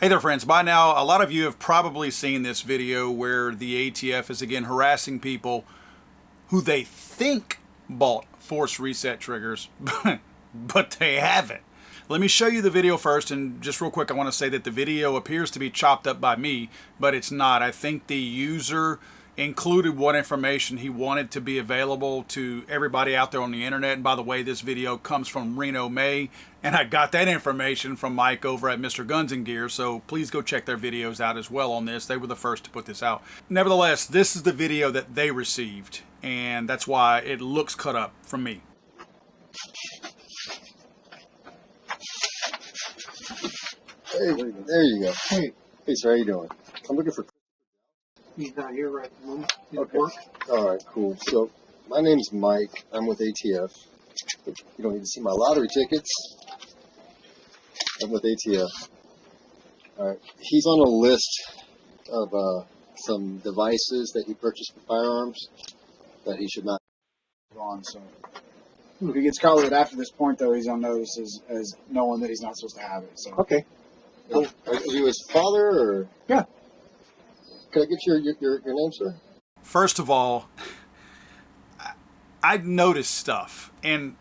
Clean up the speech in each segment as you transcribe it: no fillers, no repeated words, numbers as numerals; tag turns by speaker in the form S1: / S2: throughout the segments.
S1: Hey there friends, by now a lot of you have probably seen this video where the ATF is again harassing people who they think bought force reset triggers, but they haven't. Let me show you the video first, and just real quick I want to say that the video appears to be chopped up by me, but it's not. I think the user included what information he wanted to be available to everybody out there on the internet. And by the way, this video comes from Reno May, and I got that information from Mike over at Mr. Guns and Gear, so please go check their videos out as well on this. They were the first to put this out. Nevertheless, this is the video that they received, and that's why it looks cut up from me.
S2: Hey, there you go. Hey, sir, how you doing? I'm looking for...
S3: He's not here right at the moment. He's
S2: Okay.
S3: at work.
S2: All right, cool. So, my name's Mike. I'm with ATF. But you don't need to see my lottery tickets. I'm with ATF. All right. He's on a list of some devices that he purchased for firearms that he should not
S4: on. So if he gets caught with it after this point, though, he's on notice as knowing that he's not supposed to have it. So
S2: Okay. Cool. Are you his father, or?
S4: Yeah.
S2: Can I get your name, sir?
S1: First of all, I notice stuff, and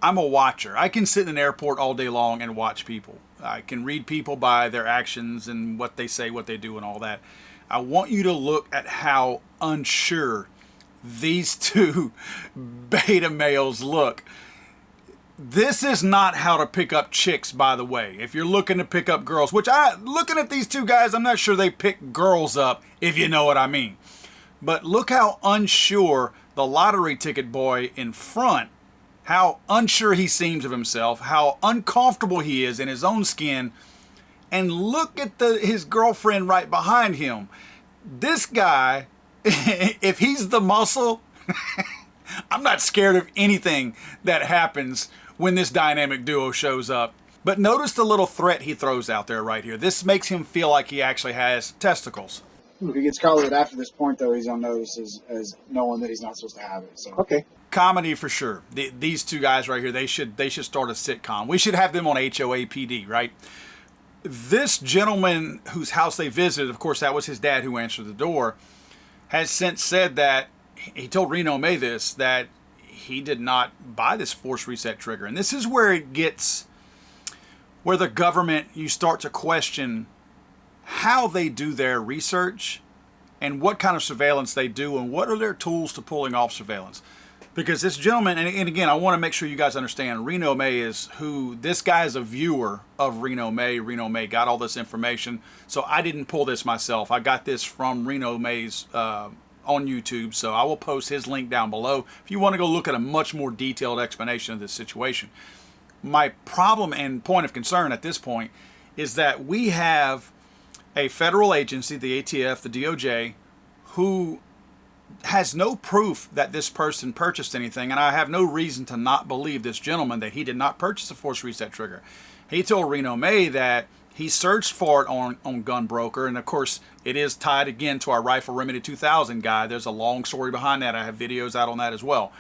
S1: I'm a watcher. I can sit in an airport all day long and watch people. I can read people by their actions and what they say, what they do, and all that. I want you to look at how unsure these two beta males look. This is not how to pick up chicks, by the way. If you're looking to pick up girls, which looking at these two guys, I'm not sure they pick girls up, if you know what I mean. But look how unsure the lottery ticket boy in front, how unsure he seems of himself, how uncomfortable he is in his own skin. And look at his girlfriend right behind him. This guy, if he's the muscle, I'm not scared of anything that happens when this dynamic duo shows up. But notice the little threat he throws out there right here. This makes him feel like he actually has testicles.
S4: if he gets caught with it after this point, though, he's on notice as knowing that he's not supposed to have it. So
S2: Okay.
S1: Comedy for sure. These two guys right here, they should start a sitcom. We should have them on HOA PD, right? This gentleman whose house they visited, of course, that was his dad who answered the door, has since said that he told Reno May this, that he did not buy this force reset trigger. And this is where it gets, where the government, you start to question how they do their research and what kind of surveillance they do and what are their tools to pulling off surveillance. Because this gentleman, and again, I want to make sure you guys understand, Reno May is who, this guy is a viewer of Reno May. Reno May got all this information. So I didn't pull this myself. I got this from Reno May's on YouTube. So I will post his link down below if you want to go look at a much more detailed explanation of this situation. My problem and point of concern at this point is that we have a federal agency, the ATF, the DOJ, who has no proof that this person purchased anything, and I have no reason to not believe this gentleman that he did not purchase a force reset trigger. He told Reno May that he searched for it on Gunbroker, and of course it is tied again to our Rifle Remedy 2000 guy. There's a long story behind that. I have videos out on that as well.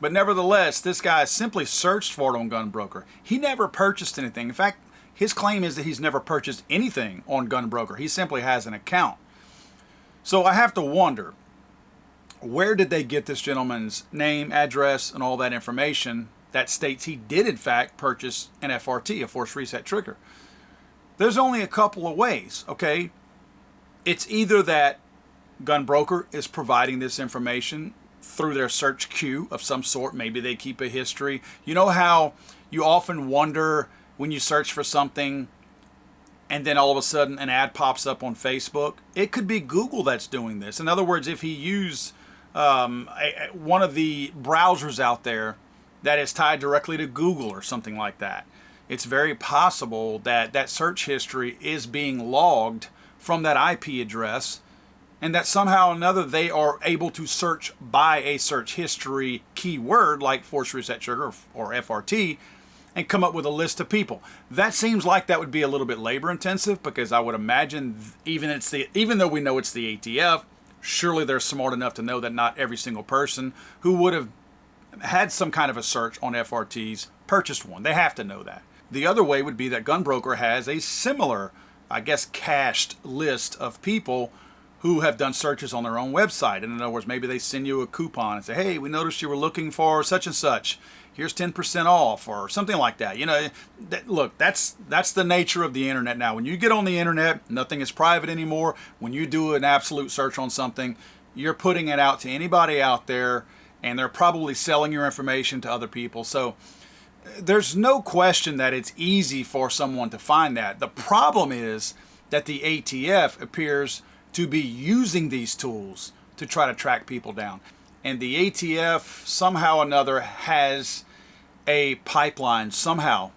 S1: But nevertheless, this guy simply searched for it on Gunbroker. He never purchased anything. In fact, his claim is that he's never purchased anything on Gunbroker. He simply has an account. So I have to wonder, where did they get this gentleman's name, address, and all that information that states he did in fact purchase an FRT, a force reset trigger? There's only a couple of ways, okay? It's either that Gunbroker is providing this information through their search queue of some sort. Maybe they keep a history. You know how you often wonder when you search for something and then all of a sudden an ad pops up on Facebook? It could be Google that's doing this. In other words, if he used one of the browsers out there that is tied directly to Google or something like that, it's very possible that that search history is being logged from that IP address, and that somehow or another they are able to search by a search history keyword like force reset trigger or FRT and come up with a list of people. That seems like that would be a little bit labor intensive, because I would imagine even though we know it's the ATF, surely they're smart enough to know that not every single person who would have had some kind of a search on FRTs purchased one. They have to know that. The other way would be that Gunbroker has a similar I guess, cached list of people who have done searches on their own website. And in other words, maybe they send you a coupon and say, hey, we noticed you were looking for such and such. Here's 10% off or something like that. You know, look, that's the nature of the internet now. When you get on the internet, nothing is private anymore. When you do an absolute search on something, you're putting it out to anybody out there, and they're probably selling your information to other people. So there's no question that it's easy for someone to find that. The problem is that the ATF appears to be using these tools to try to track people down. And the ATF somehow or another has a pipeline somehow.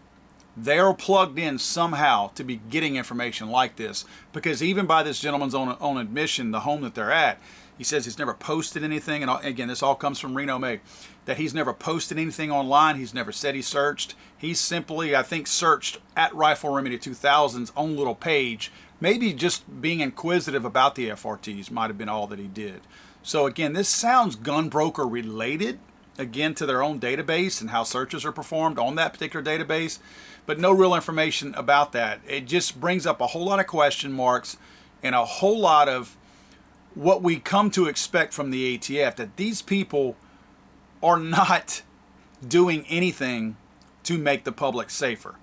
S1: They're plugged in somehow to be getting information like this. Because even by this gentleman's own admission, the home that they're at, he says he's never posted anything. And again, this all comes from Reno May. That he's never posted anything online. He's never said he searched. He simply, I think, searched at Rifle Remedy 2000's own little page. Maybe just being inquisitive about the FRTs might have been all that he did. So again, this sounds gun broker related, again, to their own database and how searches are performed on that particular database, but no real information about that. It just brings up a whole lot of question marks and a whole lot of what we come to expect from the ATF, that these people are not doing anything to make the public safer.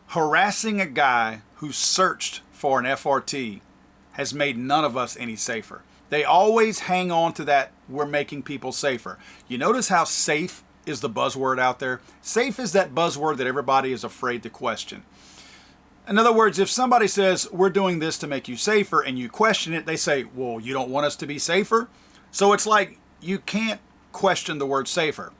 S1: Harassing a guy who searched for an FRT has made none of us any safer. They always hang on to that, we're making people safer. You notice how safe is the buzzword out there? Safe is that buzzword that everybody is afraid to question. In other words, if somebody says, we're doing this to make you safer, and you question it, they say, well, you don't want us to be safer? So it's like, you can't question the word safer.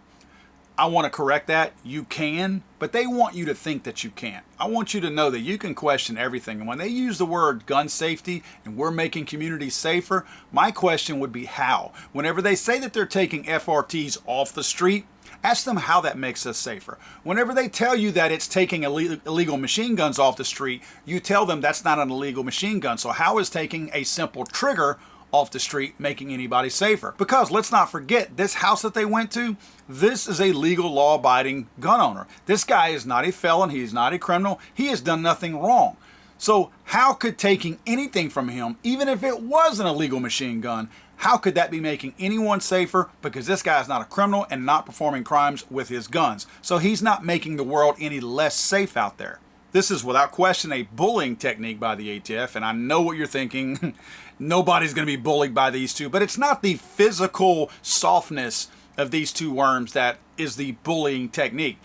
S1: I want to correct that. You can, but they want you to think that you can't. I want you to know that you can question everything. And when they use the word gun safety and we're making communities safer, my question would be how? Whenever they say that they're taking FRTs off the street, ask them how that makes us safer. Whenever they tell you that it's taking illegal machine guns off the street, you tell them that's not an illegal machine gun. So how is taking a simple trigger off the street making anybody safer? Because let's not forget, this house that they went to, this is a legal, law-abiding gun owner. This guy is not a felon. He is not a criminal. He has done nothing wrong. So how could taking anything from him, even if it was an illegal machine gun, how could that be making anyone safer? Because this guy is not a criminal and not performing crimes with his guns. So he's not making the world any less safe out there. This is without question a bullying technique by the ATF, and I know what you're thinking. Nobody's going to be bullied by these two, but it's not the physical softness of these two worms that is the bullying technique.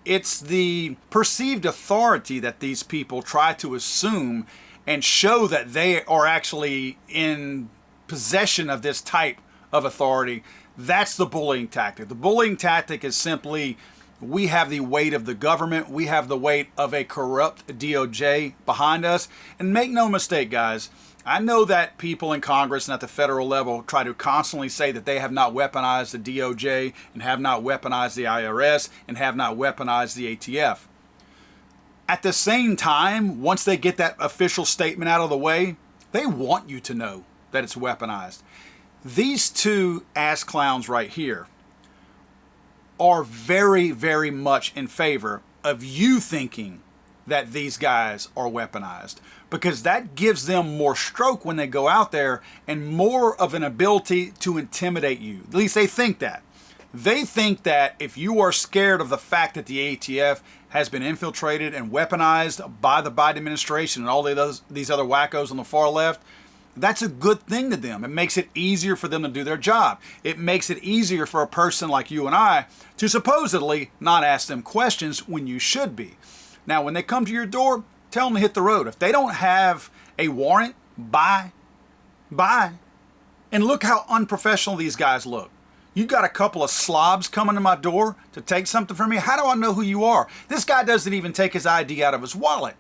S1: It's the perceived authority that these people try to assume and show that they are actually in possession of this type of authority. That's the bullying tactic. The bullying tactic is simply, we have the weight of the government. We have the weight of a corrupt DOJ behind us. And make no mistake, guys, I know that people in Congress and at the federal level try to constantly say that they have not weaponized the DOJ and have not weaponized the IRS and have not weaponized the ATF. At the same time, once they get that official statement out of the way, they want you to know that it's weaponized. These two ass clowns right here are very, very much in favor of you thinking that these guys are weaponized, because that gives them more stroke when they go out there and more of an ability to intimidate you. At least they think that. They think that if you are scared of the fact that the ATF has been infiltrated and weaponized by the Biden administration and all these other wackos on the far left, that's a good thing to them. It makes it easier for them to do their job. It makes it easier for a person like you and I to supposedly not ask them questions when you should be. Now, when they come to your door, tell them to hit the road. If they don't have a warrant, bye. And look how unprofessional these guys look. You got a couple of slobs coming to my door to take something from me. How do I know who you are? This guy doesn't even take his ID out of his wallet.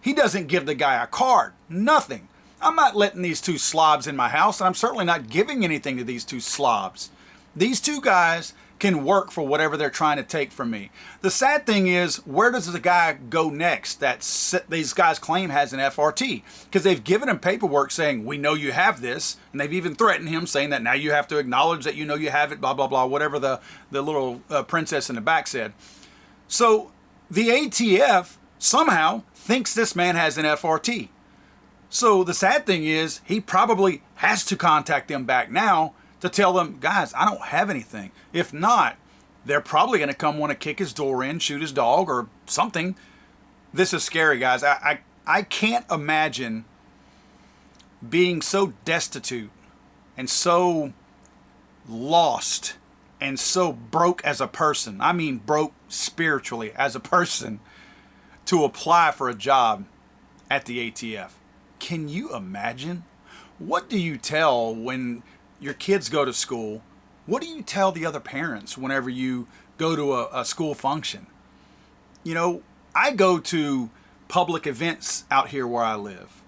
S1: He doesn't give the guy a card. Nothing. I'm not letting these two slobs in my house, and I'm certainly not giving anything to these two slobs. These two guys can work for whatever they're trying to take from me. The sad thing is, where does the guy go next that these guys claim has an FRT? Because they've given him paperwork saying, we know you have this, and they've even threatened him saying that now you have to acknowledge that you know you have it, blah, blah, blah, whatever the little princess in the back said. So the ATF somehow thinks this man has an FRT. So the sad thing is he probably has to contact them back now to tell them, guys, I don't have anything. If not, they're probably going to come want to kick his door in, shoot his dog or something. This is scary, guys. I can't imagine being so destitute and so lost and so broke as a person. I mean broke spiritually as a person to apply for a job at the ATF. Can you imagine? What do you tell when your kids go to school? What do you tell the other parents whenever you go to a school function? You know, I go to public events out here where I live.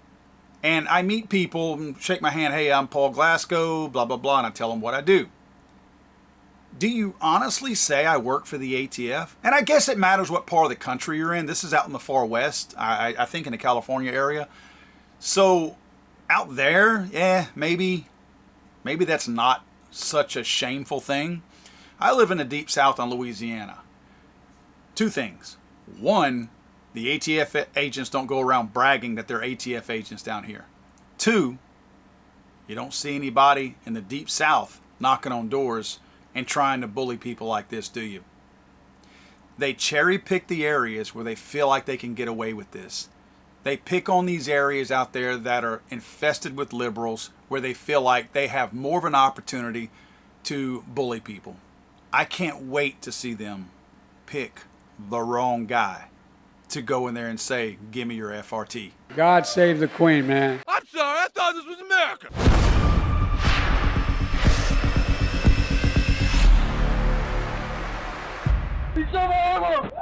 S1: And I meet people and shake my hand, hey, I'm Paul Glasgow, blah, blah, blah, and I tell them what I do. Do you honestly say I work for the ATF? And I guess it matters what part of the country you're in. This is out in the far west, I think in the California area. So out there, yeah, maybe that's not such a shameful thing. I live in the deep south in Louisiana. Two things. One, the ATF agents don't go around bragging that they're ATF agents down here. Two, you don't see anybody in the deep south knocking on doors and trying to bully people like this, do you? They cherry pick the areas where they feel like they can get away with this. They pick on these areas out there that are infested with liberals, where they feel like they have more of an opportunity to bully people. I can't wait to see them pick the wrong guy to go in there and say, give me your FRT.
S5: God save the Queen, man.
S6: I'm sorry, I thought this was America. He's so horrible.